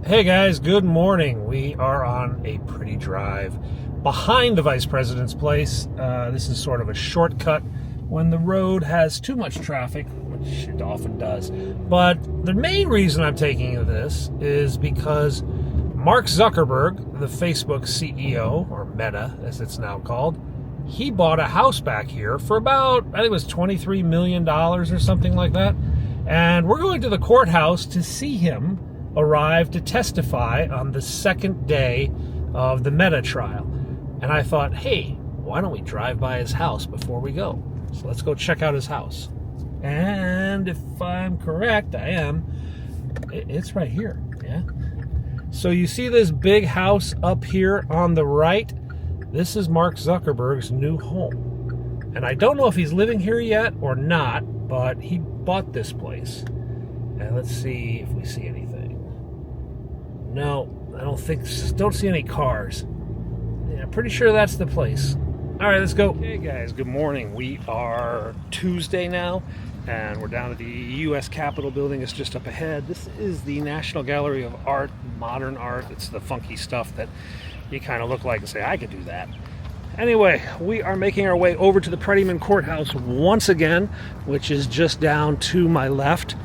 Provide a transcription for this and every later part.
Hey guys, good morning. We are on a pretty drive behind the Vice President's place. This is sort of a shortcut when the road has too much traffic, which it often does. But the main reason I'm taking this is because Mark Zuckerberg, the Facebook CEO, or Meta as it's now called, he bought a house back here for about, I think it was $23 million or something like that. And we're going to the courthouse to see him arrive to testify on the second day of the Meta trial. And I thought, hey, why don't we drive by his house before we go? So let's go check out his house. And if I'm correct, I am, it's right here, yeah? So you see this big house up here on the right? This is Mark Zuckerberg's new home. And I don't know if he's living here yet or not, but he bought this place. And let's see if we see anything. No, I don't see any cars. Yeah, pretty sure that's the place. All right, let's go. Hey guys, good morning. We are Tuesday now, and we're down at the U.S. Capitol building. It's just up ahead. This is the National Gallery of Art, modern art. It's the funky stuff that you kind of look like and say, I could do that. Anyway, we are making our way over to the Prettyman Courthouse once again, which is just down to my left.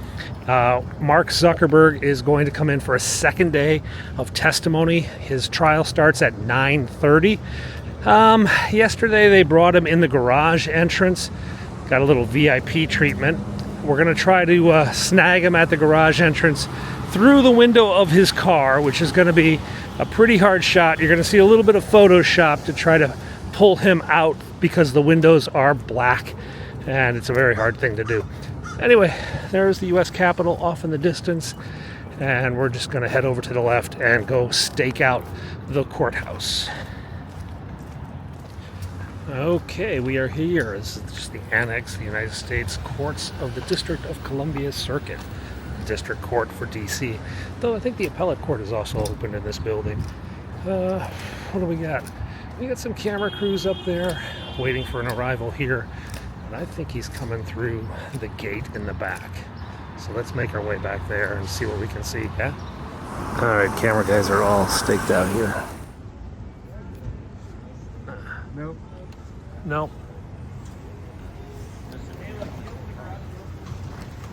Mark Zuckerberg is going to come in for a second day of testimony. His trial starts at 9:30. Yesterday they brought him in the garage entrance, got a little VIP treatment. We're going to try to snag him at the garage entrance through the window of his car, which is going to be a pretty hard shot. You're going to see a little bit of Photoshop to try to pull him out because the windows are black and it's a very hard thing to do. Anyway, there's the U.S. Capitol off in the distance, and we're just going to head over to the left and go stake out the courthouse. Okay, we are here. This is just the annex, the United States Courts of the District of Columbia Circuit, District Court for D.C. Though I think the appellate court is also open in this building. What do we got? We got some camera crews up there waiting for an arrival here. I think he's coming through the gate in the back. So let's make our way back there and see what we can see, yeah? Alright, camera guys are all staked out here. Nope. No.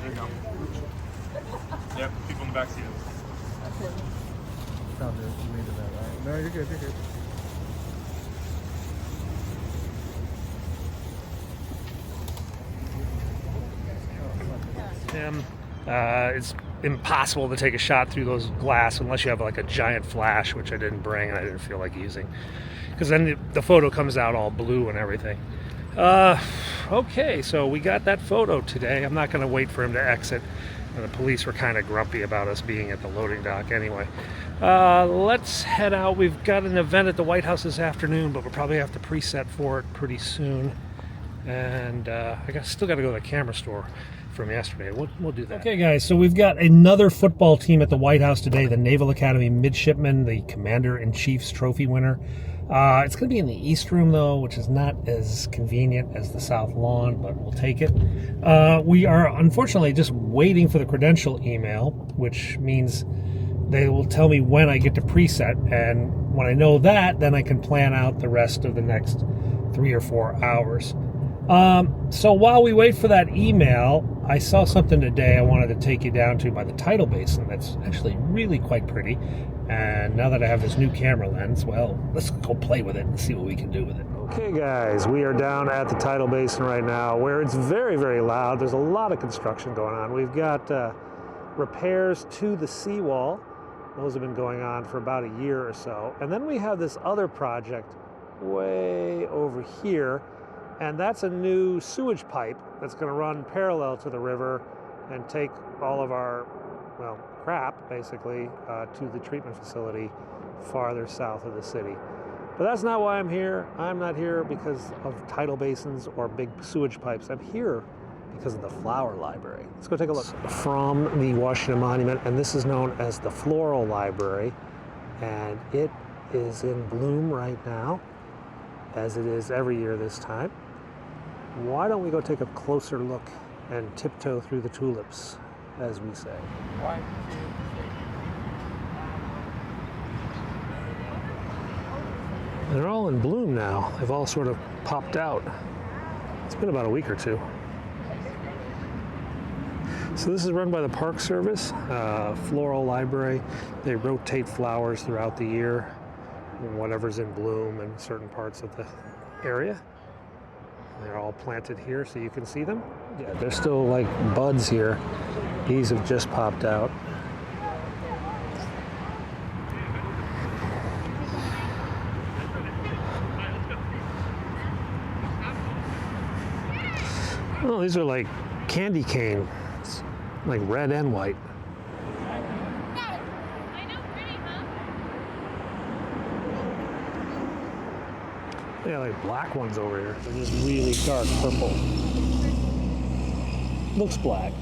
There you go. Yep, people in the back seat. Stop it. You made it that right. No, you're good, you're good. It's impossible to take a shot through those glass unless you have like a giant flash, which I didn't bring and I didn't feel like using, because then the photo comes out all blue and everything. Okay, so we got that photo today. I'm not going to wait for him to exit. And the police were kind of grumpy about us being at the loading dock anyway. Let's head out. We've got an event at the White House this afternoon, but we'll probably have to preset for it pretty soon. And still got to go to the camera store from yesterday. We'll do that. Okay, guys, so we've got another football team at the White House today, the Naval Academy Midshipmen, the Commander-in-Chief's trophy winner. It's going to be in the East Room, though, which is not as convenient as the South Lawn, but we'll take it. We are, unfortunately, just waiting for the credential email, which means they will tell me when I get to preset, and when I know that, then I can plan out the rest of the next 3 or 4 hours. So while we wait for that email, I saw something today I wanted to take you down to by the tidal basin that's actually really quite pretty. And now that I have this new camera lens, well, let's go play with it and see what we can do with it. Okay, guys, we are down at the tidal basin right now where it's very, very loud. There's a lot of construction going on. We've got repairs to the seawall. Those have been going on for about a year or so. And then we have this other project way over here. And that's a new sewage pipe that's going to run parallel to the river and take all of our, well, crap, basically, to the treatment facility farther south of the city. But that's not why I'm here. I'm not here because of tidal basins or big sewage pipes. I'm here because of the Flower Library. Let's go take a look. From the Washington Monument, and this is known as the Floral Library. And it is in bloom right now, as it is every year this time. Why don't we go take a closer look and tiptoe through the tulips, as we say. They're all in bloom now. They've all sort of popped out. It's been about a week or two. So this is run by the Park Service, Floral Library. They rotate flowers throughout the year, whatever's in bloom in certain parts of the area. They're all planted here so you can see them. Yeah, they're still like buds here. These have just popped out. Oh, these are like candy cane. It's like red and white. I know, pretty, huh? Yeah, like black ones over here. They're just really dark purple. Looks black.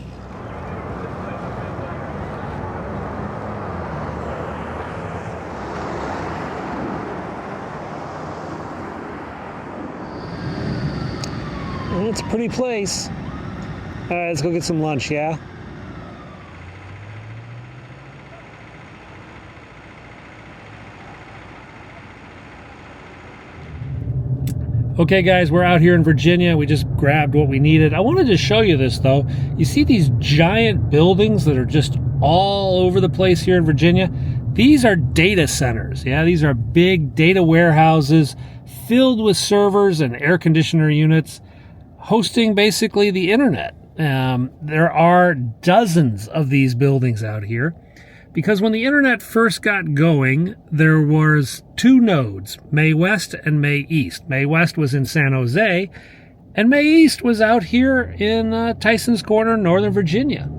It's a pretty place. All right, let's go get some lunch, yeah? Okay guys, we're out here in Virginia. We just grabbed what we needed. I wanted to show you this though. You see these giant buildings that are just all over the place here in Virginia? These are data centers. Yeah, these are big data warehouses filled with servers and air conditioner units hosting basically the internet. There are dozens of these buildings out here. Because when the internet first got going, there was two nodes, May West and May East. May West was in San Jose, and May East was out here in Tyson's Corner, Northern Virginia.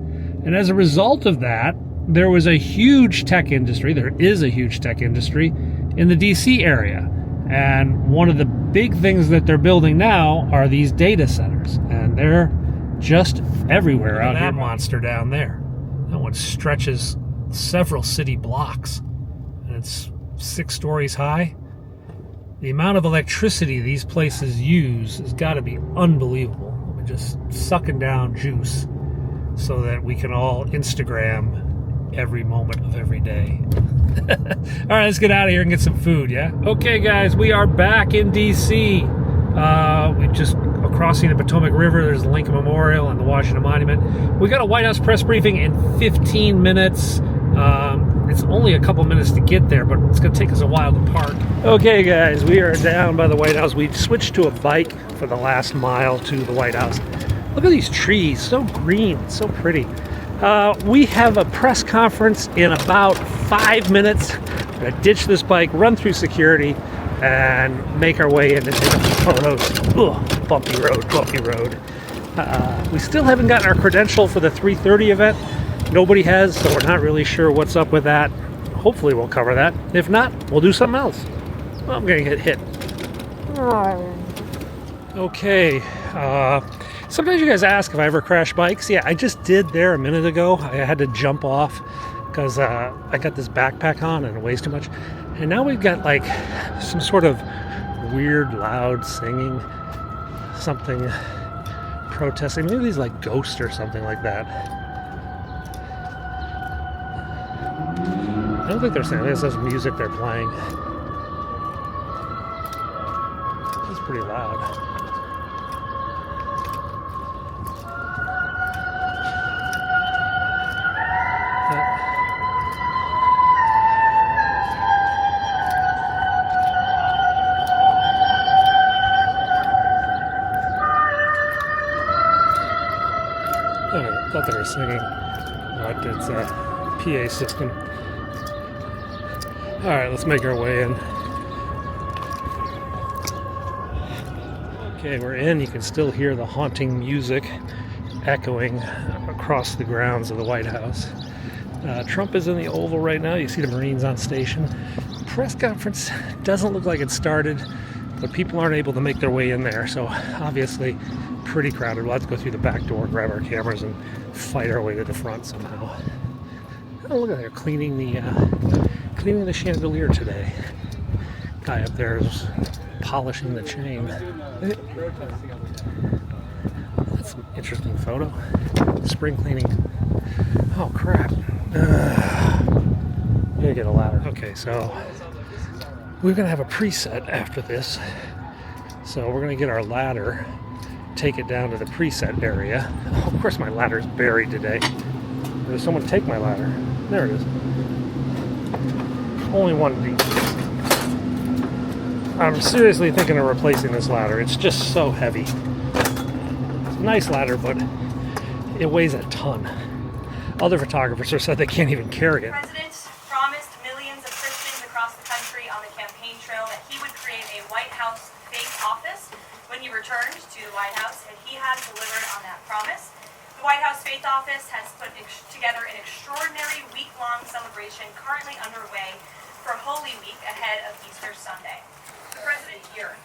And as a result of that, there was a huge tech industry, there is a huge tech industry in the DC area. And one of the big things that they're building now are these data centers. And they're just everywhere out here. That monster down there. That one stretches several city blocks, and it's 6 stories high. The amount of electricity these places use has got to be unbelievable. We're just sucking down juice so that we can all Instagram every moment of every day. All right, let's get out of here and get some food, yeah? Okay, guys, we are back in DC. We just crossing the Potomac River. There's the Lincoln Memorial and the Washington Monument. We got a White House press briefing in 15 minutes. It's only a couple minutes to get there, but it's going to take us a while to park. Okay, guys, we are down by the White House. We switched to a bike for the last mile to the White House. Look at these trees, so green, so pretty. We have a press conference in about 5 minutes. We're going to ditch this bike, run through security, and make our way in and take a few photos. Ugh, bumpy road, bumpy road. We still haven't gotten our credential for the 3:30 event. Nobody has, so we're not really sure what's up with that. Hopefully we'll cover that. If not, we'll do something else. Well, I'm gonna get hit. Okay, sometimes you guys ask if I ever crash bikes. Yeah, I just did there a minute ago. I had to jump off because I got this backpack on and it weighs too much. And now we've got like some sort of weird loud singing, something protesting. Maybe these like ghosts or something like that. I don't think they're saying this. That's music they're playing. It's pretty loud. I thought they were singing, but it's a PA system. All right, let's make our way in. Okay, we're in. You can still hear the haunting music echoing across the grounds of the White House. Trump is in the Oval right now. You see the Marines on station. Press conference doesn't look like it started, but people aren't able to make their way in there, so obviously pretty crowded. We'll have to go through the back door, grab our cameras, and fight our way to the front somehow. Oh, look at that, cleaning the chandelier today. Guy up there is polishing the chain. That's an interesting photo. Spring cleaning. Oh crap. Gotta get a ladder. Okay, so We're going to have a preset after this. So we're going to get our ladder, take it down to the preset area. Oh, of course my ladder's buried today. Did someone take my ladder? There it is. Only one deep. I'm seriously thinking of replacing this ladder. It's just so heavy. It's a nice ladder, but it weighs a ton. Other photographers have said they can't even carry it. The president promised millions of Christians across the country on the campaign trail that he would create a White House faith office when he returned to the White House, and he has delivered on that promise. The White House Faith Office has put together an extraordinary week-long celebration currently underway for Holy Week ahead of Easter Sunday. The president here.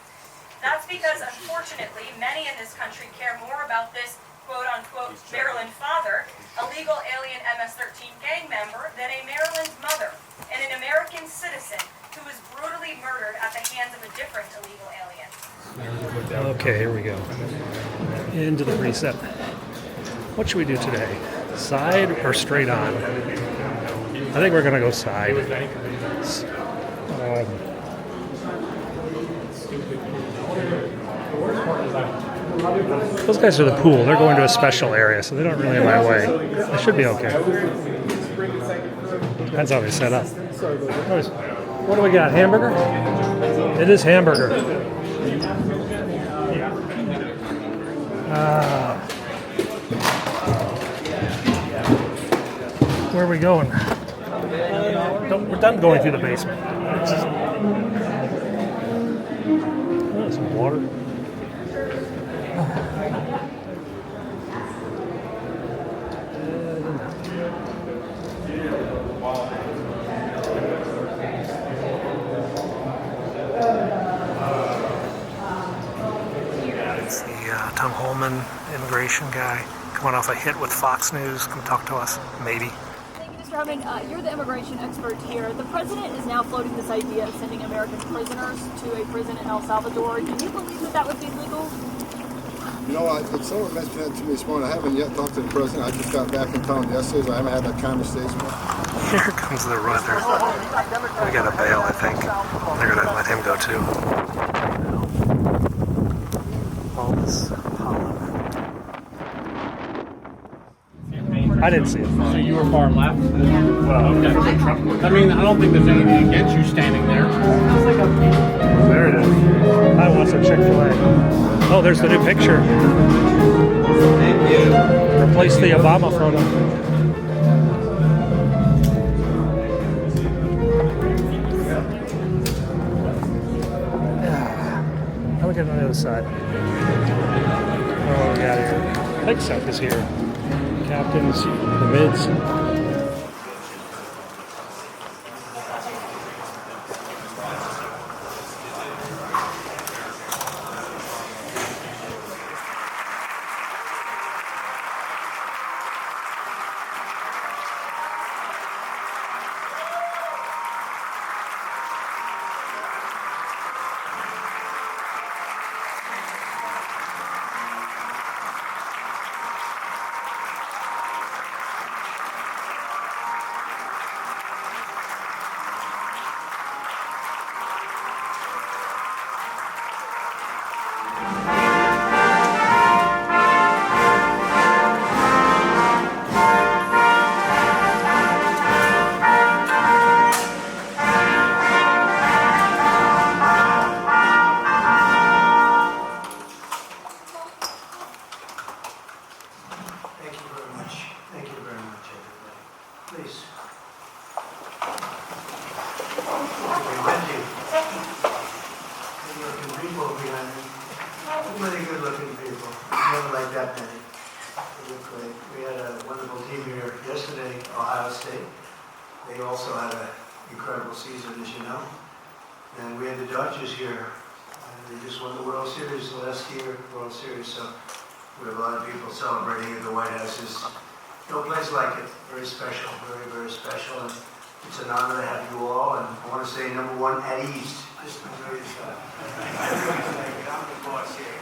That's because, unfortunately, many in this country care more about this quote-unquote Maryland father, a legal alien MS-13 gang member, than a Maryland mother and an American citizen who was brutally murdered at the hands of a different illegal alien. Okay, here we go. Into the preset. What should we do today? Side or straight on? I think we're going to go side. Those guys are the pool. They're going to a special area, so they don't really have my way. It should be okay. Depends how they set up. What do we got? Hamburger? It is hamburger. Where are we going? We're done going through the basement. Oh, some water. It's the Tom Holman immigration guy coming off a hit with Fox News. Come talk to us, maybe. Thank you, Mr. Homan. You're the immigration expert here. The president is now floating this idea of sending American prisoners to a prison in El Salvador. Do you believe that that would be legal? You know, it's someone mentioned that to me this morning. I haven't yet talked to the president. I just got back in town yesterday, so I haven't had that conversation. Here comes the runner. We got a bail, I think. They're going to let him go too. All this pollen. I didn't see it. So you were far left? Well, okay. I mean, I don't think there's anything against you standing there. There it is. I want some Chick-fil-A. Oh, there's the new picture. Thank you. Replace the Obama photo. How do we get on the other side? Oh, we got here. Stakeout is here. Captains, the mids. Really good looking people. Never like that many. They look great. We had a wonderful team here yesterday, Ohio State. They also had an incredible season, as you know. And we had the Dodgers here. And they just won the World Series last year, World Series. So we have a lot of people celebrating at the White House. There's no place like it. Very special, very, very special. And it's an honor to have you all. And I want to say number one, at ease. Just enjoy yourself. I'm the boss here.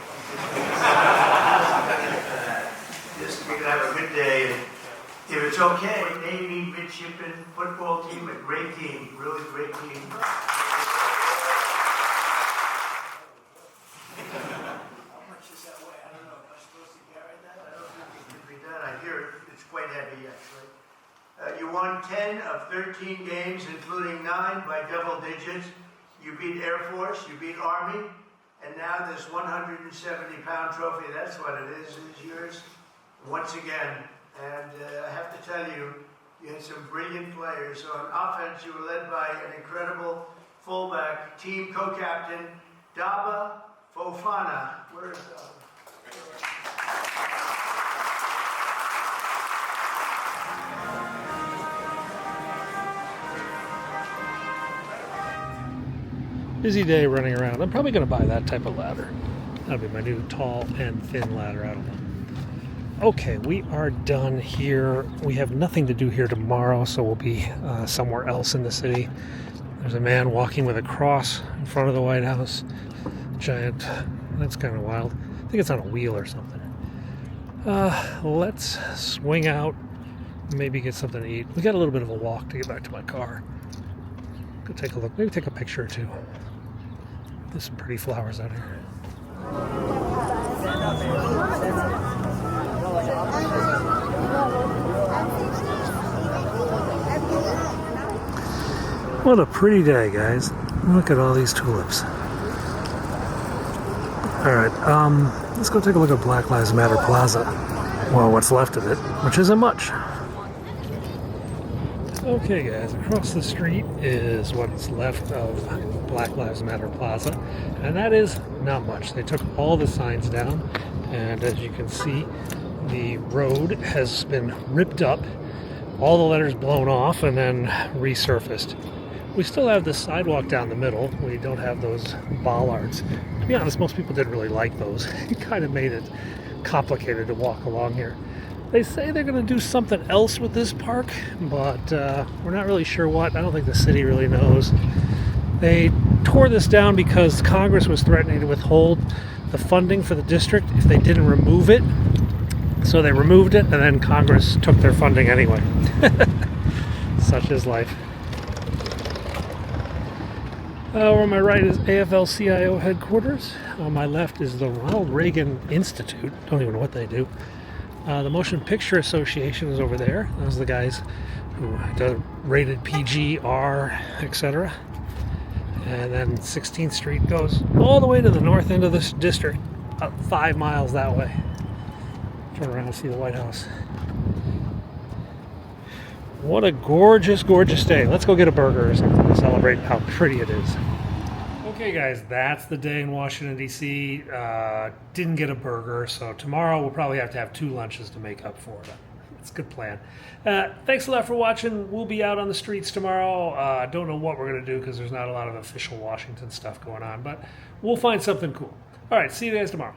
Just we can have a good day. And if it's okay, Navy, midshipman, football team, a great team, really great team. 10 of 13 games, including 9 by double digits. You beat Air Force, you beat Army, and now this 170-pound trophy, that's what it is yours once again. And I have to tell you, you had some brilliant players. So on offense, you were led by an incredible fullback, team co-captain, Daba Fofana. Where is Daba? Busy day running around. I'm probably going to buy that type of ladder. That'll be my new tall and thin ladder. I don't know. Okay, we are done here. We have nothing to do here tomorrow, so we'll be somewhere else in the city. There's a man walking with a cross in front of the White House. Giant. That's kind of wild. I think it's on a wheel or something. Let's swing out. Maybe get something to eat. We got a little bit of a walk to get back to my car. Go take a look. Maybe take a picture or two. There's some pretty flowers out here. What a pretty day, guys. Look at all these tulips. Alright, let's go take a look at Black Lives Matter Plaza. Well, what's left of it, which isn't much. Okay guys, across the street is what's left of Black Lives Matter Plaza, and that is not much. They took all the signs down, and as you can see, the road has been ripped up, all the letters blown off, and then resurfaced. We still have the sidewalk down the middle. We don't have those bollards. To be honest, most people didn't really like those. It kind of made it complicated to walk along here. They say they're going to do something else with this park, but we're not really sure what. I don't think the city really knows. They tore this down because Congress was threatening to withhold the funding for the district if they didn't remove it. So they removed it, and then Congress took their funding anyway. Such is life. On my right is AFL-CIO headquarters. On my left is the Ronald Reagan Institute. Don't even know what they do. The Motion Picture Association is over there. Those are the guys who do rated PG, R, etc. And then 16th Street goes all the way to the north end of this district, about 5 miles that way. Turn around and see the White House. What a gorgeous, gorgeous day. Let's go get a burger or something to celebrate how pretty it is. Okay guys, that's the day in Washington, D.C. Didn't get a burger, so tomorrow we'll probably have to have 2 lunches to make up for it. It's a good plan. Thanks a lot for watching. We'll be out on the streets tomorrow. Don't know what we're going to do because there's not a lot of official Washington stuff going on, but we'll find something cool. All right, see you guys tomorrow.